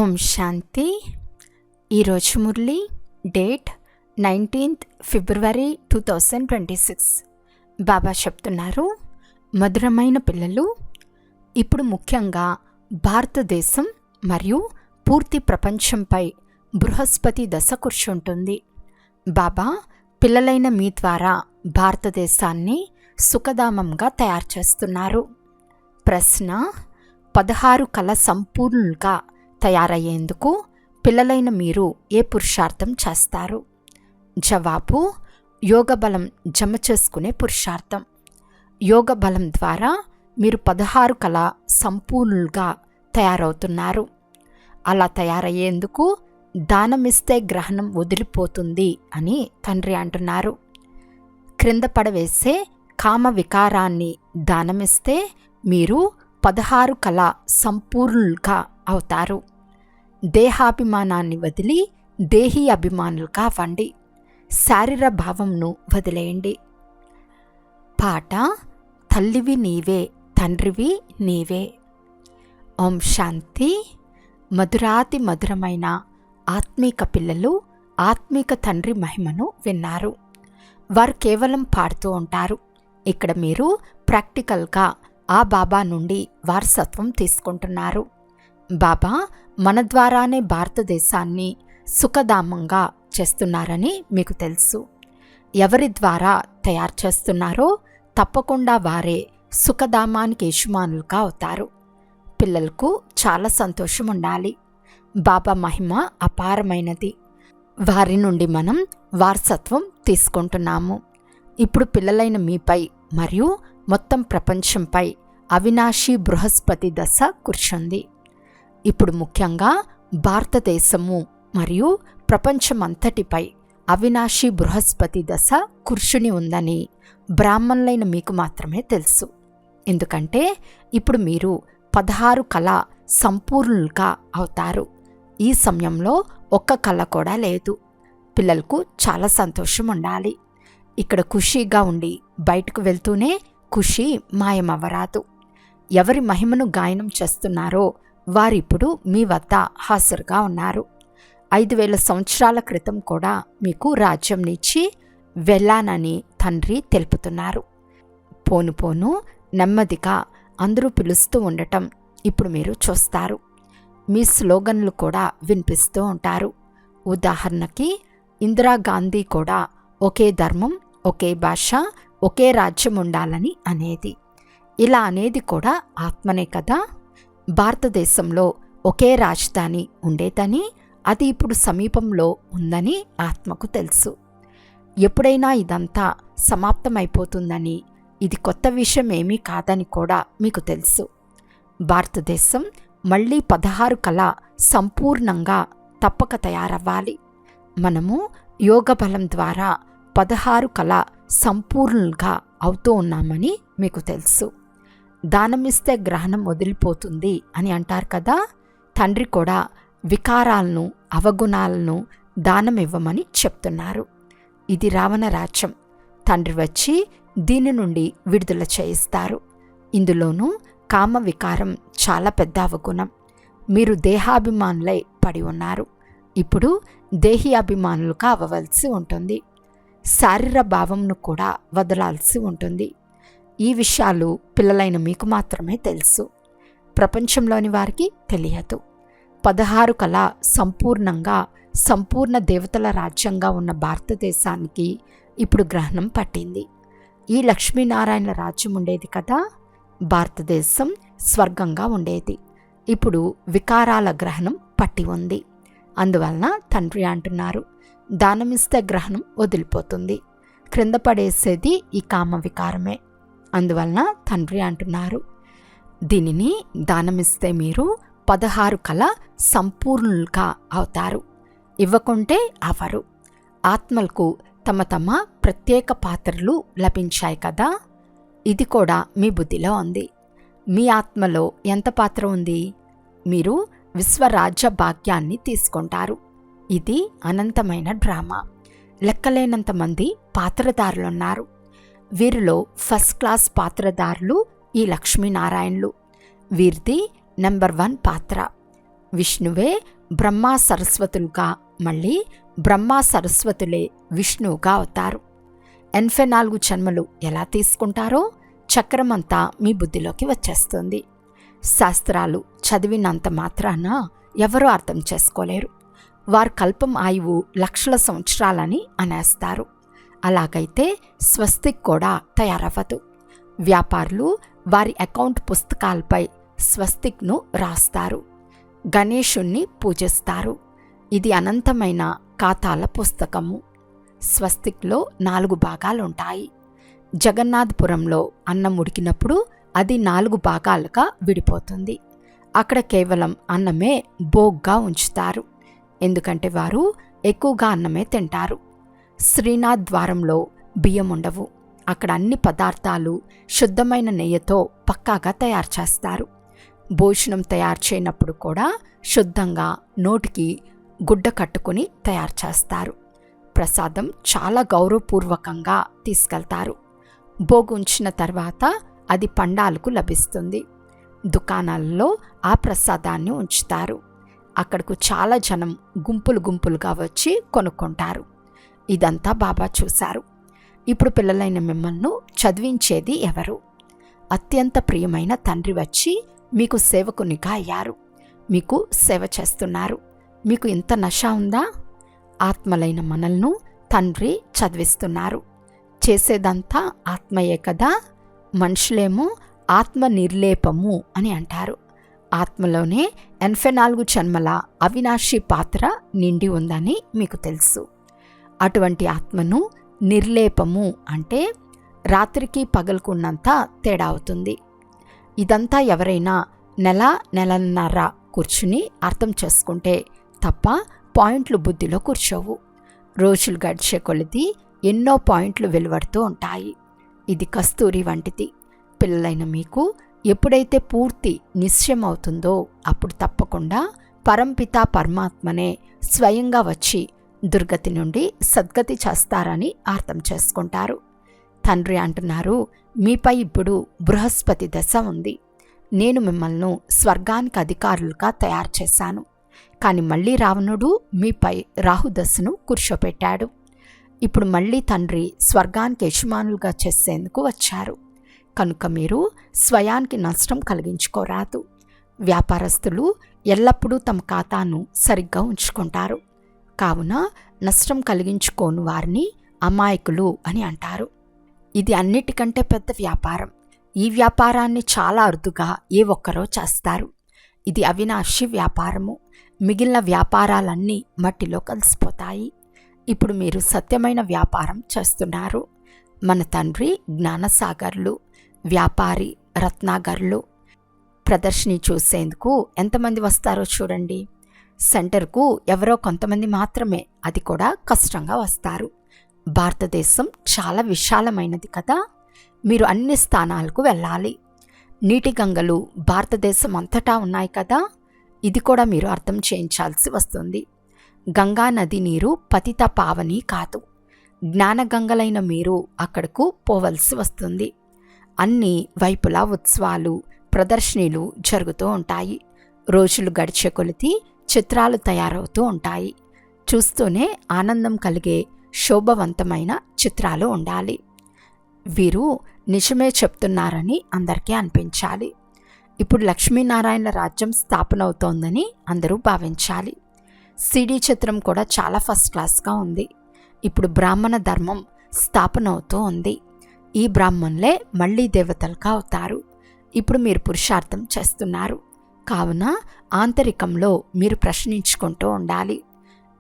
ఓం శాంతి. ఈరోజు Murali date 19th February 2026. బాబా చెప్తున్నారు, మధురమైన పిల్లలు, ఇప్పుడు ముఖ్యంగా భారతదేశం మరియు పూర్తి ప్రపంచంపై బృహస్పతి దశ కూర్చుంటుంది. బాబా పిల్లలైన మీ ద్వారా భారతదేశాన్ని సుఖధామంగా తయారు చేస్తున్నారు. ప్రశ్న: 16 కళ సంపూర్ణంగా తయారయ్యేందుకు పిల్లలైన మీరు ఏ పురుషార్థం చేస్తారు? జవాబు: యోగ బలం జమ చేసుకునే పురుషార్థం. యోగ బలం ద్వారా మీరు 16 కళ సంపూర్ణంగా తయారవుతున్నారు. అలా తయారయ్యేందుకు దానమిస్తే గ్రహణం వదిలిపోతుంది అని తండ్రి అంటున్నారు. క్రింద పడవేసే కామ వికారాన్ని దానమిస్తే మీరు 16 కళ సంపూర్ణులుగా అవుతారు. దేహాభిమానాన్ని వదిలి దేహీ అభిమానులుగా అవ్వండి. శారీర భావంను వదిలేయండి. పాట: తల్లివి నీవే, తండ్రివి నీవే. ఓం శాంతి. మధురాతి మధురమైన ఆత్మీక పిల్లలు ఆత్మీక తండ్రి మహిమను విన్నారు. వారు కేవలం పాడుతూ ఉంటారు. ఇక్కడ మీరు ప్రాక్టికల్గా ఆ బాబా నుండి వారసత్వం తీసుకుంటున్నారు. బాబా మన ద్వారానే భారతదేశాన్ని సుఖధామంగా చేస్తున్నారని మీకు తెలుసు. ఎవరి ద్వారా తయారు చేస్తున్నారో తప్పకుండా వారే సుఖధామానికి యజమానులుగా అవుతారు. పిల్లలకు చాలా సంతోషం ఉండాలి. బాబా మహిమ అపారమైనది. వారి నుండి మనం వారసత్వం తీసుకుంటున్నాము. ఇప్పుడు పిల్లలైన మీపై మరియు మొత్తం ప్రపంచంపై అవినాశి బృహస్పతి దశ కూర్చుంది. ఇప్పుడు ముఖ్యంగా భారతదేశము మరియు ప్రపంచమంతటిపై అవినాశి బృహస్పతి దశ కూర్చుని ఉందని బ్రాహ్మణులైన మీకు మాత్రమే తెలుసు. ఎందుకంటే ఇప్పుడు మీరు 16 కళ సంపూర్ణులుగా అవుతారు. ఈ సమయంలో ఒక్క కళ కూడా లేదు. పిల్లలకు చాలా సంతోషం ఉండాలి. ఇక్కడ ఖుషీగా ఉండి బయటకు వెళ్తూనే ఖుషి మాయమవ్వరాదు. ఎవరి మహిమను గాయనం చేస్తున్నారో వారిప్పుడు మీ వద్ద హాజరుగా ఉన్నారు. 5000 సంవత్సరాల క్రితం కూడా మీకు రాజ్యంనిచ్చి వెళ్ళానని తండ్రి తెలుపుతున్నారు. పోను పోను నెమ్మదిగా అందరూ పిలుస్తూ ఉండటం ఇప్పుడు మీరు చూస్తారు. మీ స్లోగన్లు కూడా వినిపిస్తూ ఉంటారు. ఉదాహరణకి ఇందిరాగాంధీ కూడా ఒకే ధర్మం, ఒకే భాష, ఒకే రాజ్యం ఉండాలని అనేది. ఇలా అనేది కూడా ఆత్మనే కదా. భారతదేశంలో ఒకే రాజధాని ఉండేదని, అది ఇప్పుడు సమీపంలో ఉందని ఆత్మకు తెలుసు. ఎప్పుడైనా ఇదంతా సమాప్తమైపోతుందని, ఇది కొత్త విషయం ఏమీ కాదని కూడా మీకు తెలుసు. భారతదేశం మళ్ళీ 16 కళ సంపూర్ణంగా తప్పక తయారవ్వాలి. మనము యోగ బలం ద్వారా 16 కళ సంపూర్ణంగా అవుతూ ఉన్నామని మీకు తెలుసు. దానమిస్తే గ్రహణం వదిలిపోతుంది అని అంటారు కదా. తండ్రి కూడా వికారాలను, అవగుణాలను దానం ఇవ్వమని చెప్తున్నారు. ఇది రావణ రాజ్యం. తండ్రి వచ్చి దీని నుండి విడుదల చేయిస్తారు. ఇందులోనూ కామ వికారం చాలా పెద్ద అవగుణం. మీరు దేహాభిమానులై పడి ఉన్నారు. ఇప్పుడు దేహీ అభిమానులుగా అవ్వవలసి ఉంటుంది. శారీర భావంను కూడా వదలాల్సి ఉంటుంది. ఈ విషయాలు పిల్లలైన మీకు మాత్రమే తెలుసు. ప్రపంచంలోని వారికి తెలియదు. 16 కళ సంపూర్ణంగా సంపూర్ణ దేవతల రాజ్యంగా ఉన్న భారతదేశానికి ఇప్పుడు గ్రహణం పట్టింది. ఈ లక్ష్మీనారాయణ రాజ్యం ఉండేది కదా. భారతదేశం స్వర్గంగా ఉండేది. ఇప్పుడు వికారాల గ్రహణం పట్టి ఉంది. అందువలన తండ్రి అంటున్నారు, దానమిస్తే గ్రహణం వదిలిపోతుంది. క్రింద పడేసేది ఈ కామ వికారమే. అందువలన తండ్రి అంటున్నారు, దీనిని దానమిస్తే మీరు 16 కళ సంపూర్ణులుగా అవుతారు. ఇవ్వకుంటే అవరు. ఆత్మలకు తమ తమ ప్రత్యేక పాత్రలు లభించాయి కదా. ఇది కూడా మీ బుద్ధిలో ఉంది. మీ ఆత్మలో ఎంత పాత్ర ఉంది? మీరు విశ్వరాజ్య భాగ్యాన్ని తీసుకుంటారు. ఇది అనంతమైన డ్రామా. లెక్కలేనంత మంది పాత్రదారులున్నారు. వీరిలో ఫస్ట్ క్లాస్ పాత్రదారులు ఈ లక్ష్మీనారాయణులు. వీరిది నెంబర్ 1 పాత్ర. విష్ణువే బ్రహ్మ సరస్వతులుగా, మళ్ళీ బ్రహ్మ సరస్వతులే విష్ణువుగా అవుతారు. 84 జన్మలు ఎలా తీసుకుంటారో చక్రమంతా మీ బుద్ధిలోకి వచ్చేస్తుంది. శాస్త్రాలు చదివినంత మాత్రాన ఎవరూ అర్థం చేసుకోలేరు. వారు కల్పం ఆయువు లక్షల సంవత్సరాలని అనేస్తారు. అలాగైతే స్వస్తిక్ కూడా తయారవ్వదు. వ్యాపారులు వారి అకౌంట్ పుస్తకాలపై స్వస్తిక్ను రాస్తారు. గణేశుణ్ణి పూజిస్తారు. ఇది అనంతమైన ఖాతాల పుస్తకము. స్వస్తిక్లో 4 భాగాలుంటాయి. జగన్నాథపురంలో అన్నం ఉడికినప్పుడు అది 4 భాగాలుగా విడిపోతుంది. అక్కడ కేవలం అన్నమే భోగ్గా ఉంచుతారు. ఎందుకంటే వారు ఎక్కువగా అన్నమే తింటారు. శ్రీనాథ్ ద్వారంలో బియ్యం ఉండవు. అక్కడ అన్ని పదార్థాలు శుద్ధమైన నెయ్యితో పక్కాగా తయారు చేస్తారు. భోజనం తయారు చేయనప్పుడు కూడా శుద్ధంగా నోటికి గుడ్డ కట్టుకుని తయారు చేస్తారు. ప్రసాదం చాలా గౌరవపూర్వకంగా తీసుకెళ్తారు. భోగు ఉంచిన తర్వాత అది పండాలకు లభిస్తుంది. దుకాణాలలో ఆ ప్రసాదాన్ని ఉంచుతారు. అక్కడకు చాలా జనం గుంపులు గుంపులుగా వచ్చి కొనుక్కుంటారు. ఇదంతా బాబా చూశారు. ఇప్పుడు పిల్లలైన మిమ్మల్ని చదివించేది ఎవరు? అత్యంత ప్రియమైన తండ్రి వచ్చి మీకు సేవకునిగా అయ్యారు. మీకు సేవ చేస్తున్నారు. మీకు ఇంత నష ఉందా? ఆత్మలైన మనల్ని తండ్రి చదివిస్తున్నారు. చేసేదంతా ఆత్మయే కదా. మనుషులేమో ఆత్మ నిర్లేపము అని అంటారు. ఆత్మలోనే 84 జన్మల అవినాశి పాత్ర నిండి ఉందని మీకు తెలుసు. అటువంటి ఆత్మను నిర్లేపము అంటే రాత్రికి పగలుకున్నంత తేడా అవుతుంది. ఇదంతా ఎవరైనా నెలన్నర కూర్చుని అర్థం చేసుకుంటే తప్ప పాయింట్లు బుద్ధిలో కూర్చోవు. రోజులు గడిచే కొలది ఎన్నో పాయింట్లు వెలువడుతూ ఉంటాయి. ఇది కస్తూరి వంటిది. పిల్లలైన మీకు ఎప్పుడైతే పూర్తి నిశ్చయం అవుతుందో అప్పుడు తప్పకుండా పరంపిత పరమాత్మనే స్వయంగా వచ్చి దుర్గతి నుండి సద్గతి చేస్తారని అర్థం చేసుకుంటారు. తండ్రి అంటున్నారు, మీపై ఇప్పుడు బృహస్పతి దశ ఉంది. నేను మిమ్మల్ని స్వర్గానికి అధికారులుగా తయారు చేశాను. కానీ మళ్ళీ రావణుడు మీపై రాహుదశను కూర్చోపెట్టాడు. ఇప్పుడు మళ్ళీ తండ్రి స్వర్గానికి యజమానులుగా చేసేందుకు వచ్చారు. కనుక మీరు స్వయానికి నష్టం కలిగించుకోరాదు. వ్యాపారస్తులు ఎల్లప్పుడూ తమ ఖాతాను సరిగ్గా ఉంచుకుంటారు. కావున నష్టం కలిగించుకోని వారిని అమాయకులు అని అంటారు. ఇది అన్నిటికంటే పెద్ద వ్యాపారం. ఈ వ్యాపారాన్ని చాలా అరుదుగా ఏ ఒక్కరో చేస్తారు. ఇది అవినాశి వ్యాపారము. మిగిలిన వ్యాపారాలన్నీ మట్టిలో కలిసిపోతాయి. ఇప్పుడు మీరు సత్యమైన వ్యాపారం చేస్తున్నారు. మన తండ్రి జ్ఞానసాగర్లు, వ్యాపారి రత్నాగర్లు. ప్రదర్శిని చూసేందుకు ఎంతమంది వస్తారో చూడండి. సెంటర్కు ఎవరో కొంతమంది మాత్రమే, అది కూడా కష్టంగా వస్తారు. భారతదేశం చాలా విశాలమైనది కదా. మీరు అన్ని స్థానాలకు వెళ్ళాలి. నీటి గంగలు భారతదేశం అంతటా ఉన్నాయి కదా. ఇది కూడా మీరు అర్థం చేయించాల్సి వస్తుంది. గంగా నది నీరు పతిత పావని కాదు. జ్ఞానగంగలైన మీరు అక్కడకు పోవలసి వస్తుంది. అన్ని వైపులా ఉత్సవాలు, ప్రదర్శనలు జరుగుతూ ఉంటాయి. రోజులు గడిచే కొలిది చిత్రాలు తయారవుతూ ఉంటాయి. చూస్తూనే ఆనందం కలిగే శోభవంతమైన చిత్రాలు ఉండాలి. వీరు నిజమే చెప్తున్నారని అందరికీ అనిపించాలి. ఇప్పుడు లక్ష్మీనారాయణ రాజ్యం స్థాపన అవుతోందని అందరూ భావించాలి. సిడీ చిత్రం కూడా చాలా ఫస్ట్ క్లాస్గా ఉంది. ఇప్పుడు బ్రాహ్మణ ధర్మం స్థాపన అవుతూ ఉంది. ఈ బ్రాహ్మణులే మళ్ళీ దేవతలుగా అవుతారు. ఇప్పుడు మీరు పురుషార్థం చేస్తున్నారు. కావున ఆంతరికంలో మీరు ప్రశ్నించుకుంటూ ఉండాలి.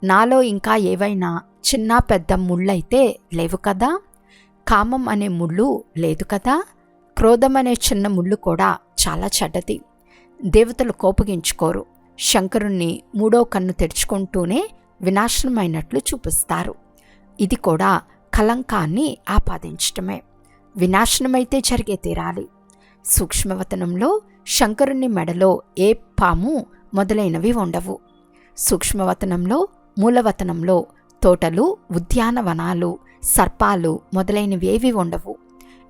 నాలో ఇంకా ఏవైనా చిన్న పెద్ద ముళ్ళైతే లేవు కదా. కామం అనే ముళ్ళు లేదు కదా. క్రోధం అనే చిన్న ముళ్ళు కూడా చాలా చెడ్డది. దేవతలు కోపగించుకోరు. శంకరుణ్ణి 3వ కన్ను తెరుచుకుంటూనే వినాశనమైనట్లు చూపిస్తారు. ఇది కూడా కలంకాన్ని ఆపాదించటమే. వినాశనమైతే జరిగే తీరాలి. సూక్ష్మవతనంలో శంకరుని మెడలో ఏ పాము మొదలైనవి ఉండవు. సూక్ష్మవతనంలో మూలవతనంలో తోటలు, ఉద్యానవనాలు, సర్పాలు మొదలైనవి ఏవి ఉండవు.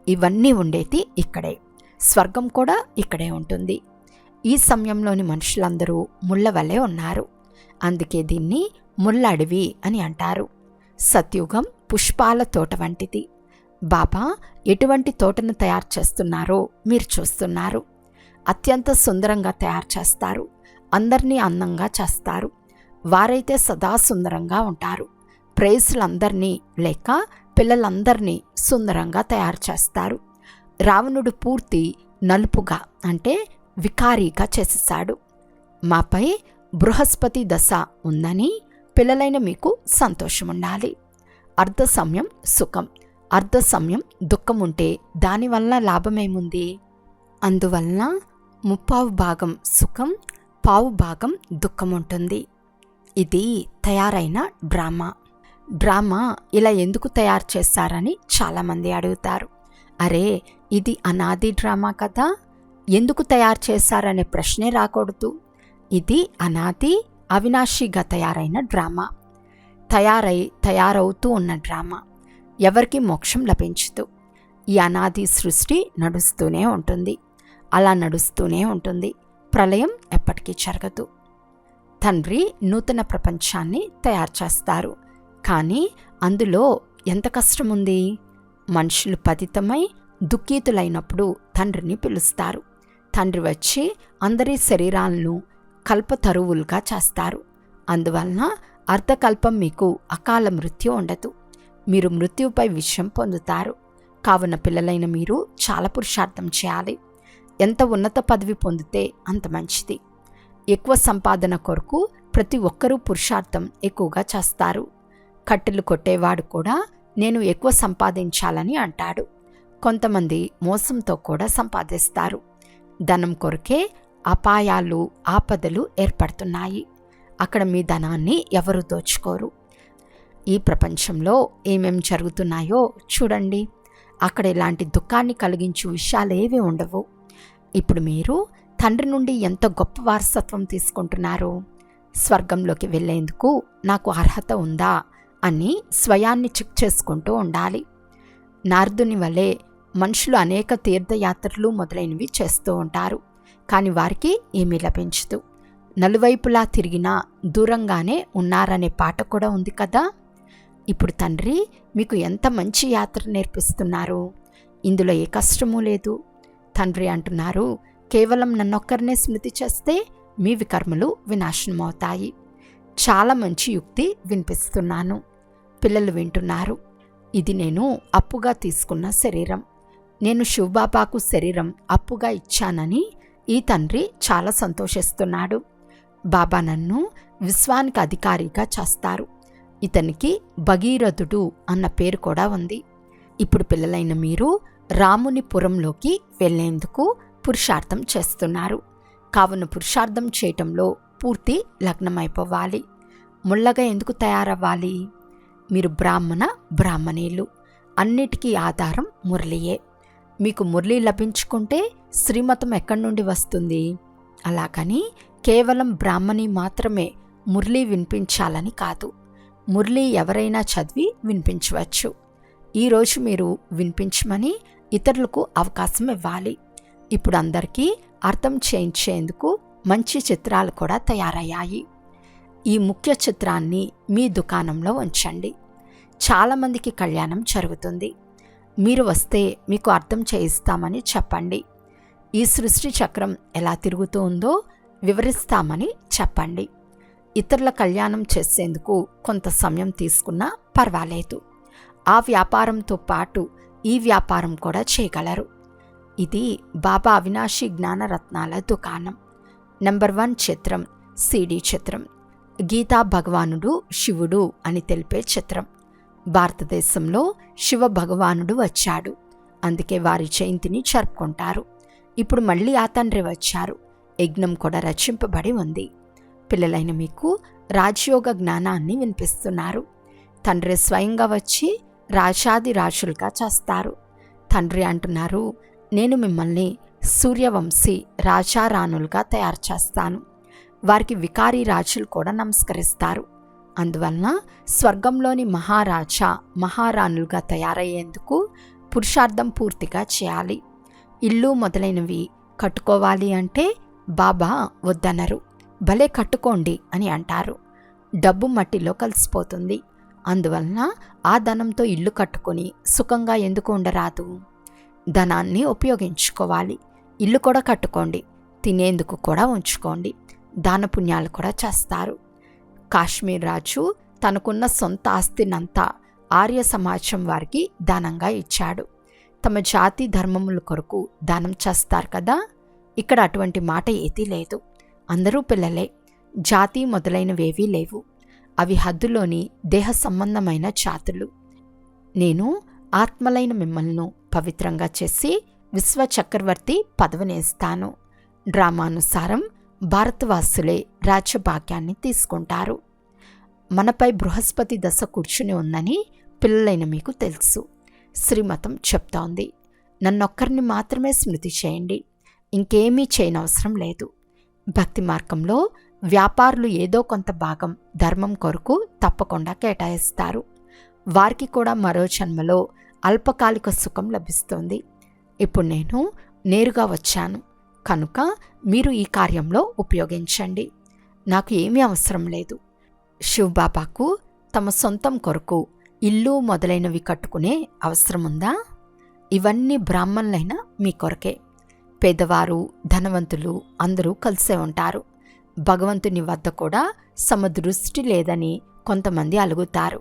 ఇవన్నీ ఉండేది ఇక్కడే. స్వర్గం కూడా ఇక్కడే ఉంటుంది. ఈ సమయంలోని మనుషులందరూ ముళ్ళ వలె ఉన్నారు. అందుకే దీన్ని ముళ్ళ అడవి అని అంటారు. సత్యుగం పుష్పాల తోట వంటిది. బాబా ఎటువంటి తోటను తయారు చేస్తున్నారో మీరు చూస్తున్నారు. అత్యంత సుందరంగా తయారు చేస్తారు. అందరినీ అందంగా చేస్తారు. వారైతే సదా సుందరంగా ఉంటారు. ప్రేయసులందరినీ లేక పిల్లలందరినీ సుందరంగా తయారు చేస్తారు. రావణుడు పూర్తి నలుపుగా అంటే వికారీగా చేసేశాడు. మాపై బృహస్పతి దశ ఉందని పిల్లలైన మీకు సంతోషం ఉండాలి. అర్ధ సమయం సుఖం, అర్ధ సమయం దుఃఖం ఉంటే దానివల్ల లాభమేముంది? అందువలన 3/4 సుఖం, 1/4 దుఃఖం ఉంటుంది. ఇది తయారైన డ్రామా. డ్రామా ఇలా ఎందుకు తయారు చేశారని చాలామంది అడుగుతారు. అరే, ఇది అనాది డ్రామా కదా, ఎందుకు తయారు చేశారనే ప్రశ్నే రాకూడదు. ఇది అనాది అవినాశిగా తయారైన డ్రామా. తయారవుతూ ఉన్న డ్రామా. ఎవరికి మోక్షం లభించదు. ఈ అనాది సృష్టి నడుస్తూనే ఉంటుంది. అలా నడుస్తూనే ఉంటుంది. ప్రళయం ఎప్పటికీ జరగదు. తండ్రి నూతన ప్రపంచాన్ని తయారు చేస్తారు. కానీ అందులో ఎంత కష్టముంది? మనుషులు పతితమై దుఃఖితులైనప్పుడు తండ్రిని పిలుస్తారు. తండ్రి వచ్చి అందరి శరీరాలను కల్పతరువులుగా చేస్తారు. అందువలన అర్ధకల్పం మీకు అకాల మృత్యు ఉండదు. మీరు మృత్యుపై విజయం పొందుతారు. కావున పిల్లలైన మీరు చాలా పురుషార్థం చేయాలి. ఎంత ఉన్నత పదవి పొందితే అంత మంచిది. ఎక్కువ సంపాదన కొరకు ప్రతి ఒక్కరూ పురుషార్థం ఎక్కువగా చేస్తారు. కట్టెలు కొట్టేవాడు కూడా నేను ఎక్కువ సంపాదించాలని అంటాడు. కొంతమంది మోసంతో కూడా సంపాదిస్తారు. ధనం కొరకే అపాయాలు, ఆపదలు ఏర్పడుతున్నాయి. అక్కడ మీ ధనాన్ని ఎవరు దోచుకోరు. ఈ ప్రపంచంలో ఏమేం జరుగుతున్నాయో చూడండి. అక్కడ ఇలాంటి దుఃఖాన్ని కలిగించే విషయాలేవీ ఉండవు. ఇప్పుడు మీరు తండ్రి నుండి ఎంత గొప్ప వారసత్వం తీసుకుంటున్నారు. స్వర్గంలోకి వెళ్ళేందుకు నాకు అర్హత ఉందా అని స్వయాన్ని చెక్ చేసుకుంటూ ఉండాలి. నారదుని వలె మనుషులు అనేక తీర్థయాత్రలు మొదలైనవి చేస్తూ ఉంటారు. కానీ వారికి ఏమీ లభించదు. నలువైపులా తిరిగినా దూరంగానే ఉన్నారనే పాట కూడా ఉంది కదా. ఇప్పుడు తండ్రి మీకు ఎంత మంచి యాత్ర నేర్పిస్తున్నారు. ఇందులో ఏ కష్టమూ లేదు. తండ్రి అంటున్నారు, కేవలం నన్నొక్కరినే స్మృతి చేస్తే మీ వికర్మలు వినాశనమవుతాయి. చాలా మంచి యుక్తి వినిపిస్తున్నాను. పిల్లలు వింటున్నారు. ఇది నేను అప్పుగా తీసుకున్న శరీరం. నేను శివబాబాకు శరీరం అప్పుగా ఇచ్చానని ఈ తండ్రి చాలా సంతోషిస్తున్నాడు. బాబా నన్ను విశ్వానికి అధికారిగా చేస్తారు. ఇతనికి భగీరథుడు అన్న పేరు కూడా ఉంది. ఇప్పుడు పిల్లలైన మీరు రాముని పురంలోకి వెళ్లేందుకు పురుషార్థం చేస్తున్నారు. కావున పురుషార్థం చేయటంలో పూర్తి లగ్నమైపోవాలి. ముళ్ళగా ఎందుకు తయారవ్వాలి? మీరు బ్రాహ్మణీలు. అన్నిటికీ ఆధారం మురళియే. మీకు మురళి లభించుకుంటే శ్రీమతం ఎక్కడి నుండి వస్తుంది? అలాగని కేవలం బ్రాహ్మణి మాత్రమే మురళి వినిపించాలని కాదు. మురళి ఎవరైనా చదివి వినిపించవచ్చు. ఈరోజు మీరు వినిపించమని ఇతరులకు అవకాశం ఇవ్వాలి. ఇప్పుడు అందరికీ అర్థం చేయించేందుకు మంచి చిత్రాలు కూడా తయారయ్యాయి. ఈ ముఖ్య చిత్రాన్ని మీ దుకాణంలో ఉంచండి. చాలామందికి కళ్యాణం జరుగుతుంది. మీరు వస్తే మీకు అర్థం చేయిస్తామని చెప్పండి. ఈ సృష్టి చక్రం ఎలా తిరుగుతూ ఉందో వివరిస్తామని చెప్పండి. ఇతరుల కళ్యాణం చేసేందుకు కొంత సమయం తీసుకున్నా పర్వాలేదు. ఆ వ్యాపారంతో పాటు ఈ వ్యాపారం కూడా చేయగలరు. ఇది బాబా అవినాశి జ్ఞానరత్నాల దుకాణం. నెంబర్ 1 చిత్రం సిడి చిత్రం. గీతా భగవానుడు శివుడు అని తెలిపే చిత్రం. భారతదేశంలో శివ భగవానుడు వచ్చాడు. అందుకే వారి జయంతిని జరుపుకుంటారు. ఇప్పుడు మళ్ళీ ఆ తండ్రి వచ్చారు. యజ్ఞం కూడా రచింపబడి ఉంది. పిల్లలైన మీకు రాజయోగ జ్ఞానాన్ని వినిపిస్తున్నారు. తండ్రి స్వయంగా వచ్చి రాజాది రాజులుగా చేస్తారు. తండ్రి అంటున్నారు, నేను మిమ్మల్ని సూర్యవంశీ రాజారాణులుగా తయారు చేస్తాను. వారికి వికారీ రాజులు కూడా నమస్కరిస్తారు. అందువలన స్వర్గంలోని మహారాజా మహారాణులుగా తయారయ్యేందుకు పురుషార్థం పూర్తిగా చేయాలి. ఇల్లు మొదలైనవి కట్టుకోవాలి అంటే బాబా వద్దనరు, భలే కట్టుకోండి అని అంటారు. డబ్బు మట్టిలో కలిసిపోతుంది. అందువలన ఆ ధనంతో ఇల్లు కట్టుకొని సుఖంగా ఎందుకు ఉండరాదు? ధనాన్ని ఉపయోగించుకోవాలి. ఇల్లు కూడా కట్టుకోండి, తినేందుకు కూడా ఉంచుకోండి, దానపుణ్యాలు కూడా చేస్తారు. కాశ్మీర్ రాజు తనకున్న సొంత ఆస్తినంతా ఆర్య సమాజం వారికి దానంగా ఇచ్చాడు. తమ జాతి ధర్మముల కొరకు దానం చేస్తారు కదా. ఇక్కడ అటువంటి మాట ఏదీ లేదు. అందరూ పిల్లలే. జాతి మొదలైనవేవీ లేవు. అవి హద్దులోని దేహ సంబంధమైన జాతులు. నేను ఆత్మలైన మిమ్మల్ని పవిత్రంగా చేసి విశ్వచక్రవర్తి పదవినేస్తాను. డ్రామానుసారం భారతవాసులే రాజ్యభాగ్యాన్ని తీసుకుంటారు. మనపై బృహస్పతి దశ కూర్చుని ఉందని పిల్లలైన మీకు తెలుసు. శ్రీమతం చెప్తోంది, నన్నొక్కరిని మాత్రమే స్మృతి చేయండి, ఇంకేమీ చేయనవసరం లేదు. భక్తి మార్గంలో వ్యాపారులు ఏదో కొంత భాగం ధర్మం కొరకు తప్పకుండా కేటాయిస్తారు. వారికి కూడా మరో జన్మలో అల్పకాలిక సుఖం లభిస్తుంది. ఇప్పుడు నేను నేరుగా వచ్చాను కనుక మీరు ఈ కార్యంలో ఉపయోగించండి. నాకు ఏమీ అవసరం లేదు. శివబాబాకు తమ సొంతం కొరకు ఇల్లు మొదలైనవి కట్టుకునే అవసరముందా? ఇవన్నీ బ్రాహ్మణులైన మీ కొరకే. పేదవారు ధనవంతులు అందరూ కలిసే ఉంటారు. భగవంతుని వద్ద కూడా సమదృష్టి లేదని కొంతమంది అలుగుతారు.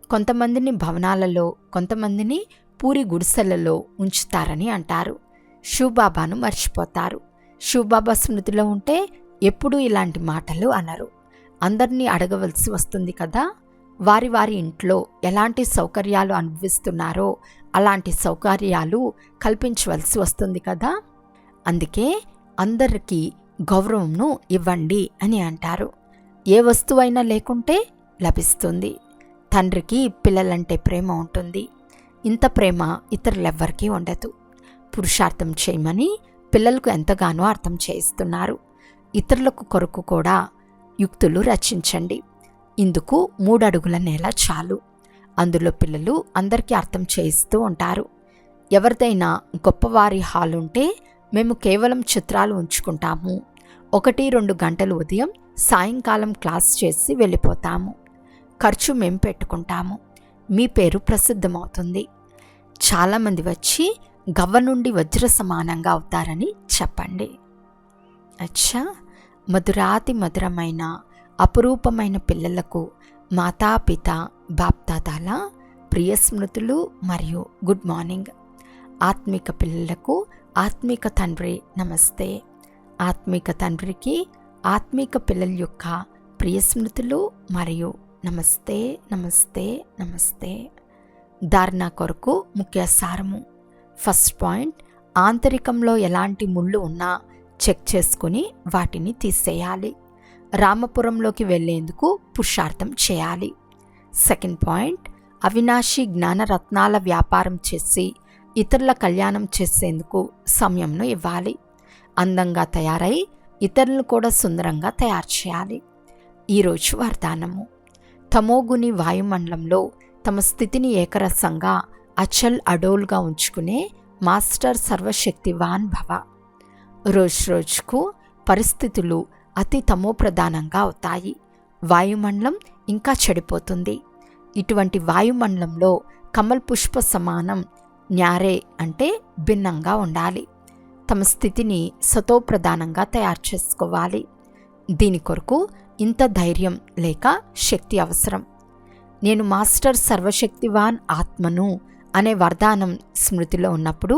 కొంతమందిని భవనాలలో, కొంతమందిని పూరి గుడిసెలలో ఉంచుతారని అంటారు. శివబాబాను మర్చిపోతారు. శివబాబా స్మృతిలో ఉంటే ఎప్పుడూ ఇలాంటి మాటలు అనరు. అందరినీ అడగవలసి వస్తుంది కదా. వారి వారి ఇంట్లో ఎలాంటి సౌకర్యాలు అనుభవిస్తున్నారో అలాంటి సౌకర్యాలు కల్పించవలసి వస్తుంది కదా. అందుకే అందరికీ గౌరవంను ఇవ్వండి అని అంటారు. ఏ వస్తువైనా లేకుంటే లభిస్తుంది. తండ్రికి పిల్లలంటే ప్రేమ ఉంటుంది. ఇంత ప్రేమ ఇతరులెవ్వరికీ ఉండదు. పురుషార్థం చేయమని పిల్లలకు ఎంతగానో అర్థం చేయిస్తున్నారు. ఇతరులకు కొరకు కూడా యుక్తులు రచించండి. ఇందుకు 3 అడుగుల నేల చాలు. అందులో పిల్లలు అందరికీ అర్థం చేయిస్తూ ఉంటారు. ఎవరిదైనా గొప్పవారి హాల్ ఉంటే మేము కేవలం చిత్రాలు ఉంచుకుంటాము. 1-2 గంటలు ఉదయం సాయంకాలం క్లాస్ చేసి వెళ్ళిపోతాము. ఖర్చు మేము పెట్టుకుంటాము. మీ పేరు ప్రసిద్ధమవుతుంది. చాలామంది వచ్చి గవ్వ నుండి వజ్ర సమానంగా అవుతారని చెప్పండి. అచ్చా, మధురాతి మధురమైన అపురూపమైన పిల్లలకు మాతాపిత బాప్దాదాల ప్రియ స్మృతులు మరియు గుడ్ మార్నింగ్. ఆత్మిక పిల్లలకు ఆత్మిక తండ్రి నమస్తే. ఆత్మిక తండ్రికి ఆత్మిక పిల్లల యొక్క ప్రియ స్మృతులు మరియు నమస్తే నమస్తే నమస్తే. ధారణ కొరకు ముఖ్య సారము. ఫస్ట్ పాయింట్, ఆంతరికంలో ఎలాంటి ముళ్ళు ఉన్నా చెక్ చేసుకుని వాటిని తీసేయాలి. రామపురంలోకి వెళ్లేందుకు పురుషార్థం చేయాలి. సెకండ్ పాయింట్, అవినాశి జ్ఞానరత్నాల వ్యాపారం చేసి ఇతరుల కళ్యాణం చేసేందుకు సమయంను ఇవ్వాలి. అందంగా తయారై ఇతరులను కూడా సుందరంగా తయారు చేయాలి. ఈరోజు వరదానము. తమోగుని వాయుమండలంలో తమ స్థితిని ఏకరసంగా అచల్ అడోల్గా ఉంచుకునే మాస్టర్ సర్వశక్తివాన్ భవ. రోజుకు పరిస్థితులు అతి తమోప్రధానంగా అవుతాయి. వాయుమండలం ఇంకా చెడిపోతుంది. ఇటువంటి వాయుమండలంలో కమల్ పుష్ప సమానం న్యారే అంటే భిన్నంగా ఉండాలి. తమ స్థితిని సతోప్రధానంగా తయారు చేసుకోవాలి. దీని కొరకు ఇంత ధైర్యం లేక శక్తి అవసరం. నేను మాస్టర్ సర్వశక్తివాన్ ఆత్మను అనే వరదానం స్మృతిలో ఉన్నప్పుడు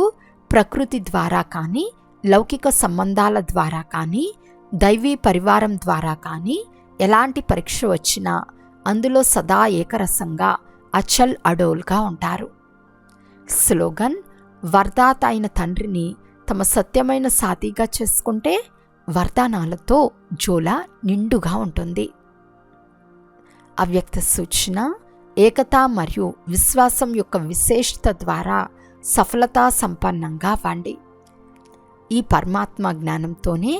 ప్రకృతి ద్వారా కానీ, లౌకిక సంబంధాల ద్వారా కానీ, దైవీ పరివారం ద్వారా కానీ ఎలాంటి పరీక్ష వచ్చినా అందులో సదా ఏకరసంగా అచల్ అడోల్గా ఉంటారు. స్లోగన్. వరదాత అయిన తండ్రిని తమ సత్యమైన సాథీగా చేసుకుంటే వరదానాలతో జోల నిండుగా ఉంటుంది. అవ్యక్త సూచన. ఏకత మరియు విశ్వాసం యొక్క విశేషత ద్వారా సఫలతా సంపన్నంగా అవ్వండి. ఈ పరమాత్మ జ్ఞానంతోనే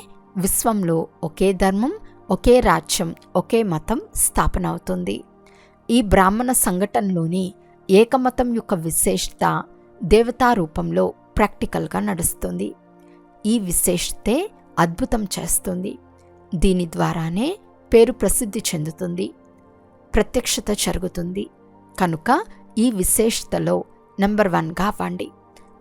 విశ్వంలో ఒకే ధర్మం, ఒకే రాజ్యం, ఒకే మతం స్థాపన అవుతుంది. ఈ బ్రాహ్మణ సంఘటనలోని ఏకమతం యొక్క విశేషత దేవతా రూపంలో ప్రాక్టికల్గా నడుస్తుంది. ఈ విశేషతే అద్భుతం చేస్తుంది. దీని ద్వారానే పేరు ప్రసిద్ధి చెందుతుంది, ప్రత్యక్షత జరుగుతుంది. కనుక ఈ విశేషతలో నెంబర్ 1గా అవ్వండి.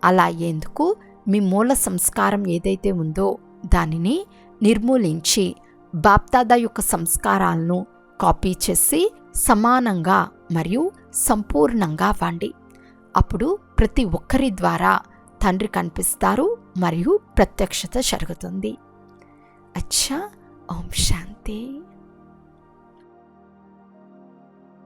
అలా అయ్యేందుకు మీ మూల సంస్కారం ఏదైతే ఉందో దానిని నిర్మూలించి బాప్దాదా యొక్క సంస్కారాలను కాపీ చేసి సమానంగా మరియు సంపూర్ణంగా అవ్వండి. అప్పుడు ప్రతి ఒక్కరి ద్వారా తండ్రి కనిపిస్తారు మరియు ప్రత్యక్షత జరుగుతుంది. అచ్చా, ఓం శాంతి.